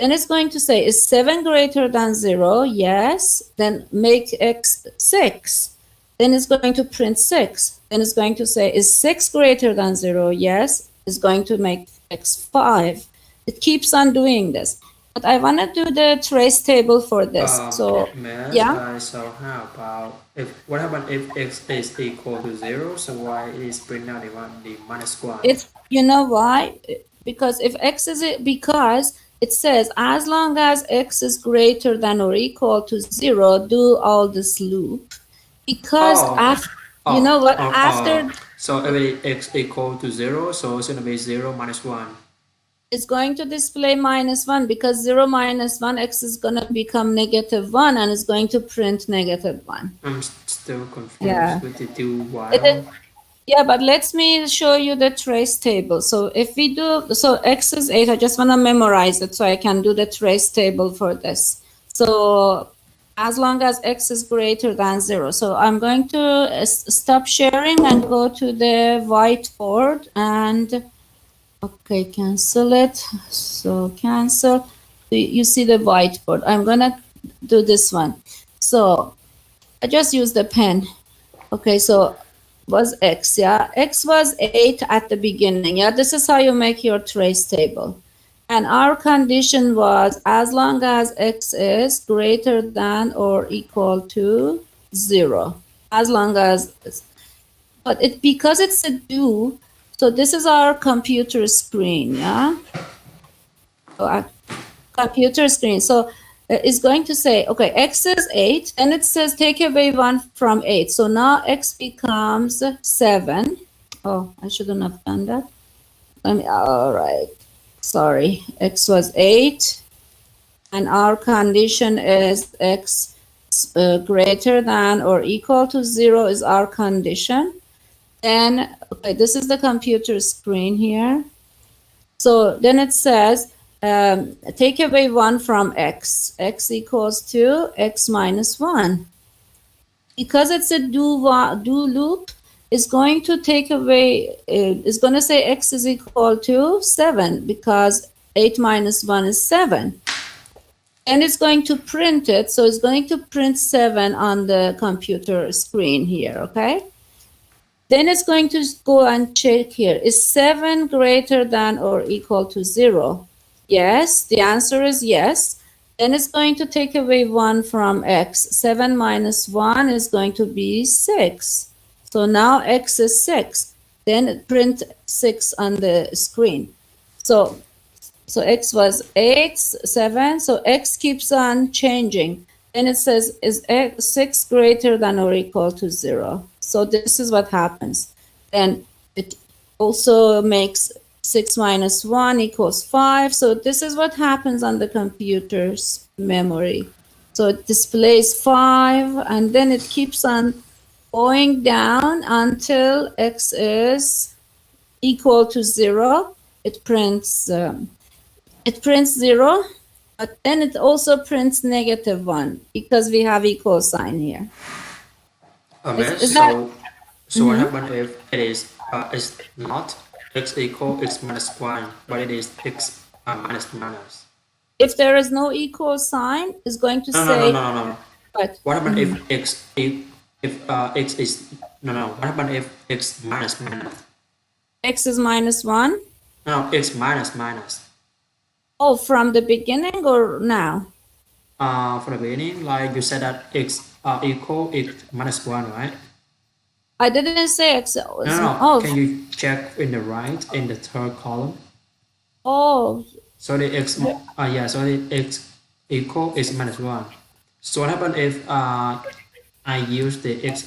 Then it's going to say, is 7 greater than 0? Yes. Then make x 6. Then it's going to print 6. Then it's going to say, is 6 greater than 0? Yes. It's going to make x 5. It keeps on doing this. But I want to do the trace table for this. So, yeah. So how about what happens if x is equal to 0? So why is print out the -1? It's, you know why? Because if x is because it says as long as x is greater than or equal to 0, do all this loop. Because you know what? After so if x equal to 0, so it's gonna be 0 minus 1. It's going to display -1 because 0 minus 1, x is going to become -1 and it's going to print -1. I'm still confused with the do while. Yeah, but let me show you the trace table. So if we do, so x is 8, I just want to memorize it so I can do the trace table for this. So as long as x is greater than 0. So I'm going to stop sharing and go to the whiteboard and okay, cancel it. So cancel. You see the whiteboard. I'm gonna do this one. So I just use the pen. Okay, so was x, yeah? X was 8 at the beginning, yeah? This is how you make your trace table. And our condition was as long as x is greater than or equal to 0. as long as, but because it's a do, so this is our computer screen, yeah? So our computer screen. So it's going to say, okay, x is 8, and it says take away 1 from 8. So now x becomes 7. Oh, I shouldn't have done that. All right. Sorry, x was 8, and our condition is x greater than or equal to 0 is our condition. Then, okay, this is the computer screen here. So then it says, take away 1 from x. X equals to x minus 1. Because it's a do loop, it's going to take away, it's going to say x is equal to 7 because 8 minus 1 is 7. And it's going to print it. So it's going to print 7 on the computer screen here, okay? Then it's going to go and check here. Is 7 greater than or equal to 0? Yes, the answer is yes. Then it's going to take away 1 from x. 7 minus 1 is going to be 6. So now x is 6. Then print 6 on the screen. So x was 8, 7. So x keeps on changing. Then it says, is 6 greater than or equal to 0? So this is what happens. Then it also makes 6 minus 1 equals 5. So this is what happens on the computer's memory. So it displays 5, and then it keeps on going down until x is equal to 0. It prints 0, but then it also prints -1 because we have equal sign here. Okay, Is so that- what happens if it is it's not x equal x minus 1, but it is x minus? If there is no equal sign, it's going to say. No. What? What happens if x x is What happens if x minus? X is -1. No, x minus. Oh, from the beginning or now? From the beginning, like you said that x equal x minus 1, right? I didn't say x. No. Oh, Can you check in the right, in the third column? oh, So the x, so the x equal x minus 1. So what happens if I use the x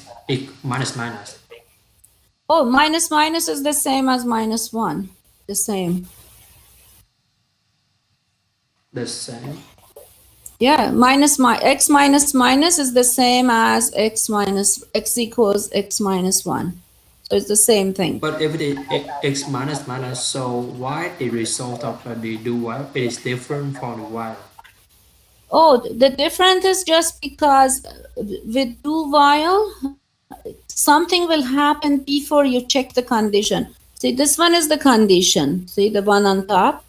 minus? oh, minus is the same as -1. The same. The same. Yeah, x minus is the same as x equals x minus 1. So it's the same thing. But if it is x minus, so why the result of the do while it is different from the while? Oh, the difference is just because with do while, something will happen before you check the condition. See, this one is the condition. See the one on top?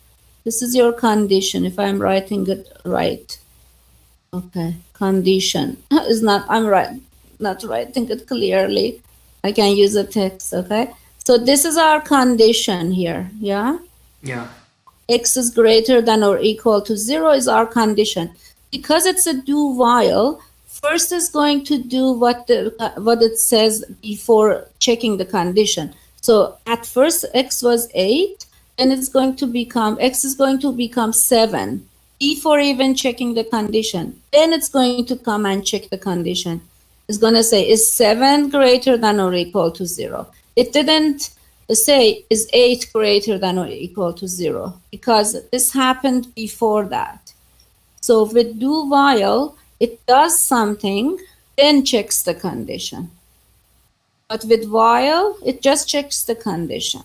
This is your condition, if I'm writing it right. Okay, condition is not, not writing it clearly. I can use a text, okay? So this is our condition here, yeah? Yeah. X is greater than or equal to 0 is our condition. Because it's a do while, first is going to do what it says before checking the condition. So at first x was 8, and it's going to become, x is going to become 7 before even checking the condition. Then it's going to come and check the condition. It's going to say, is 7 greater than or equal to 0? It didn't say, is 8 greater than or equal to 0? Because this happened before that. So with do while, it does something, then checks the condition. But with while, it just checks the condition.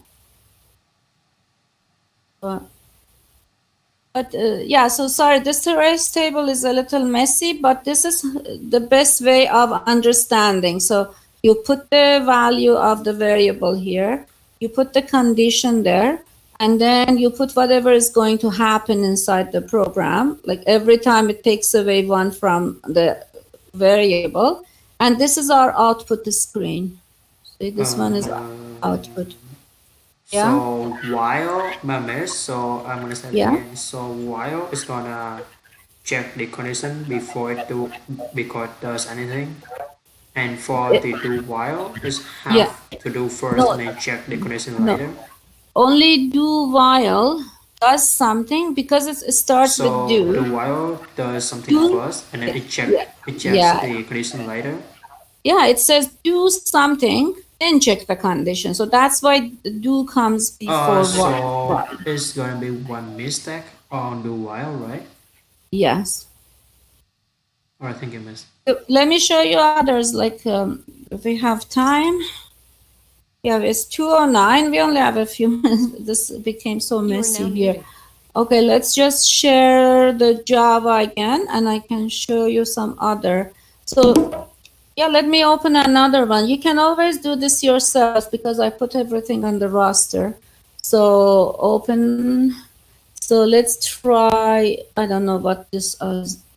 Yeah, so sorry, this trace table is a little messy, but this is the best way of understanding. So you put the value of the variable here, you put the condition there, and then you put whatever is going to happen inside the program. Like every time it takes away 1 from the variable. And this is our output screen. See, this one is output. Yeah. So while so I'm gonna say it again. So while it's gonna check the condition before it does anything. And for the do while, is have Yeah. to do first No. and then check the condition No. later. Only do while does something because it starts So with do. do while does something Do. first and then it checks Yeah. the condition later. Yeah, it says do something, then check the condition. So that's why the do comes before So while. it's gonna be one mistake on do while, right? Yes. Or I think I missed. So let me show you others, like if we have time. Yeah, it's 2:09. We only have a few minutes. This became so You are messy now here. muted. Okay, let's just share the Java again, and I can show you some other. So yeah, let me open another one. You can always do this yourself because I put everything on the roster. So open. So let's try, I don't know what this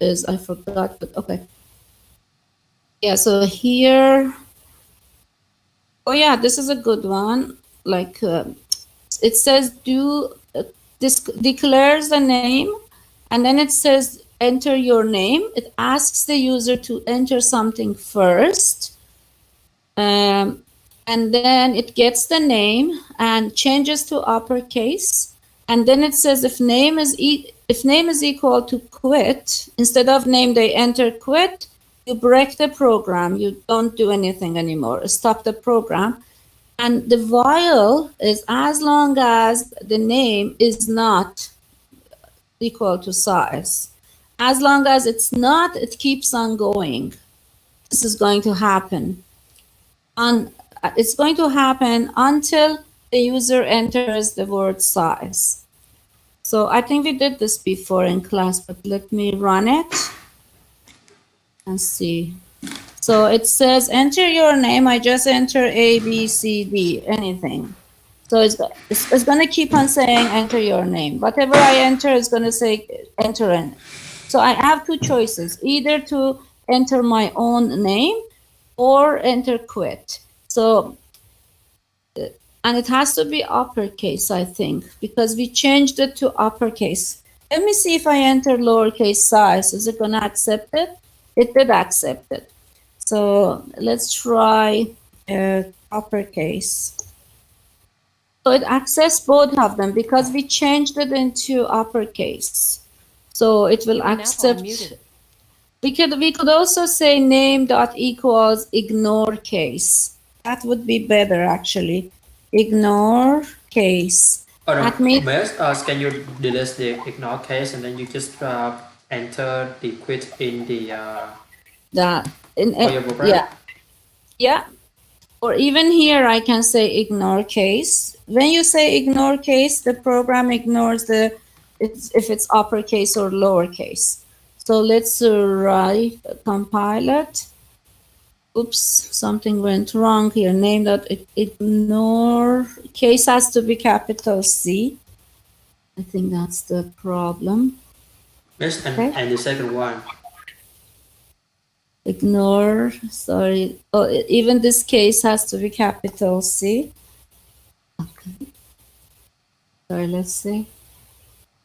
is, I forgot, but okay. Yeah, so here, oh yeah, this is a good one. Like it says this declares the name, and then it says enter your name. It asks the user to enter something first, and then it gets the name and changes to uppercase, and then it says if name is equal to quit, instead of name they enter quit, you break the program, you don't do anything anymore, stop the program. And the while is as long as the name is not equal to size. As long as it's not, it keeps on going. This is going to happen. It's going to happen until the user enters the word size. So I think we did this before in class, but let me run it and see. So it says enter your name. I just enter A, B, C, D, anything. So it's going to keep on saying enter your name. Whatever I enter is going to say enter in. So I have two choices, either to enter my own name or enter quit. So, and it has to be uppercase, I think, because we changed it to uppercase. Let me see if I enter lowercase size. Is it going to accept it? It did accept it. So let's try uppercase. So it accepts both of them because we changed it into uppercase. So it will You are now accept. unmuted. We could also say name dot equals ignore case. That would be better actually. Ignore case. Oh no, That means Miss, can you delete the ignore case and then you just enter the quit in the that in for your program? yeah. Or even here I can say ignore case. When you say ignore case, the program ignores if it's uppercase or lowercase. So let's compile it. Oops, something went wrong here. Name that ignore case has to be capital C. I think that's the problem. Miss, Okay. and the second one. Ignore, sorry. Oh, even this case has to be capital C. Okay. Sorry, let's see.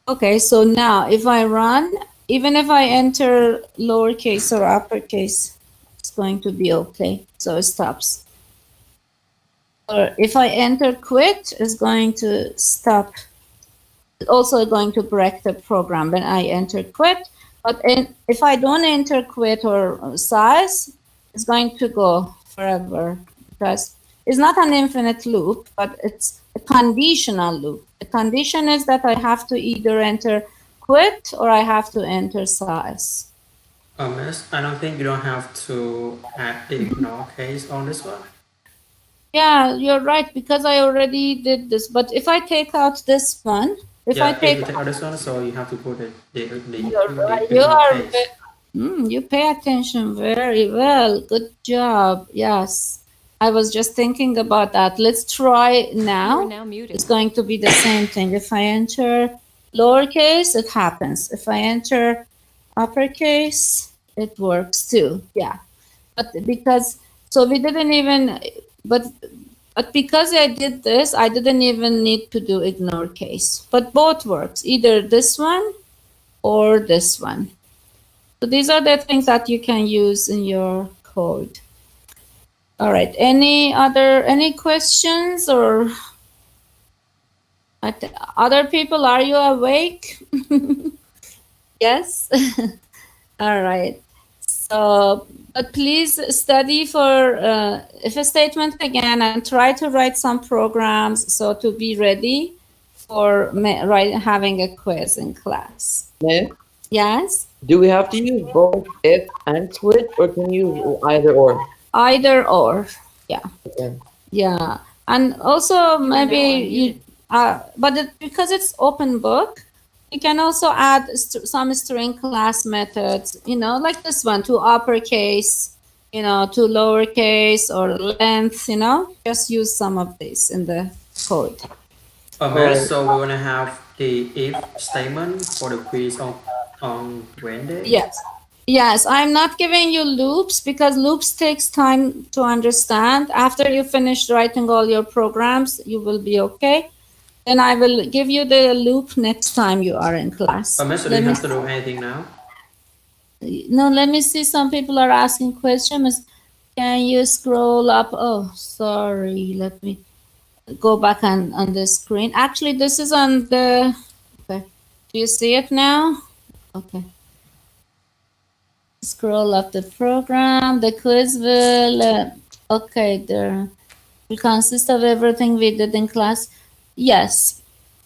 Okay, so now if I run, even if I enter lowercase or uppercase, it's going to be okay. So it stops. Or if I enter quit, it's going to stop. It's also going to break the program when I enter quit. But if I don't enter quit or size, it's going to go forever because it's not an infinite loop, but it's a conditional loop. The condition is that I have to either enter quit or I have to enter size. Miss, I don't think you don't have to add the ignore case on this one. Yeah, you're right, because I already did this. But if I take out this one, if yeah, I take if you take out this one, so you have to put the You're right. ignore case. You pay attention very well. Good job. Yes. I was just thinking about that. Let's try You are now. now muted. It's going to be the same thing. If I enter lowercase, it happens. If I enter uppercase, it works too. Yeah. But because, so we didn't even, but because I did this, I didn't even need to do ignore case. But both works, either this one or this one. So these are the things that you can use in your code. All right. Any questions or other people? Are you awake? Yes. All right. So, but please study for if a statement again and try to write some programs so to be ready for having a quiz in class. Ma'am, Yes. do we have to use both if and switch, or can you use either or? Either or. Yeah. Okay. Yeah. And also maybe you, unmuted. because it's open book, you can also add some string class methods, like this one, to uppercase, to lowercase or length, just use some of these in the code. Mary, so we're gonna have the if statement for the quiz on Wednesday. Yes. Yes, I'm not giving you loops because loops takes time to understand. After you finish writing all your programs, you will be okay. Then I will give you the loop next time you are in class. So do you have to do anything now? No, let me see. Some people are asking questions. Can you scroll up? Oh, sorry. Let me go back on the screen. Actually, this is on the... Okay. Do you see it now? Okay. Scroll up the program. The quiz will... okay, there will consist of everything we did in class. Yes.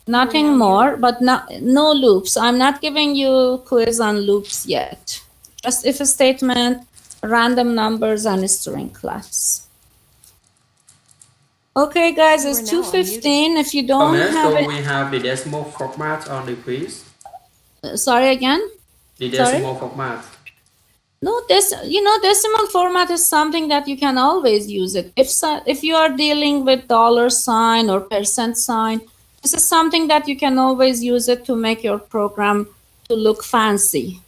Nothing more, but no loops. I'm not giving you quiz on loops yet. Just if a statement, random numbers, and a string class. Okay, guys, it's 2:15. If you don't have so it... we have the decimal format on the quiz. Sorry again? The decimal format. No, decimal format is something that you can always use it. If you are dealing with $sign or %sign, this is something that you can always use it to make your program to look fancy,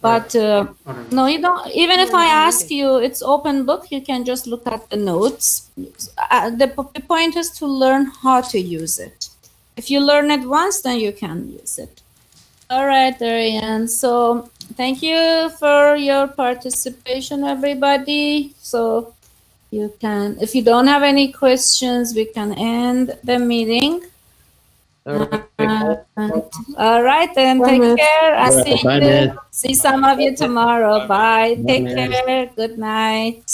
But no, you don't. Even if I ask you, it's open book. You can just look at the notes. The point is to learn how to use it. If you learn it once, then you can use it. All right, Ariane. So thank you for your participation, everybody. So you can, if you don't have any questions, we can end the meeting. All right, then. Take care. I'll see some of you tomorrow. Bye. Take care. Good night.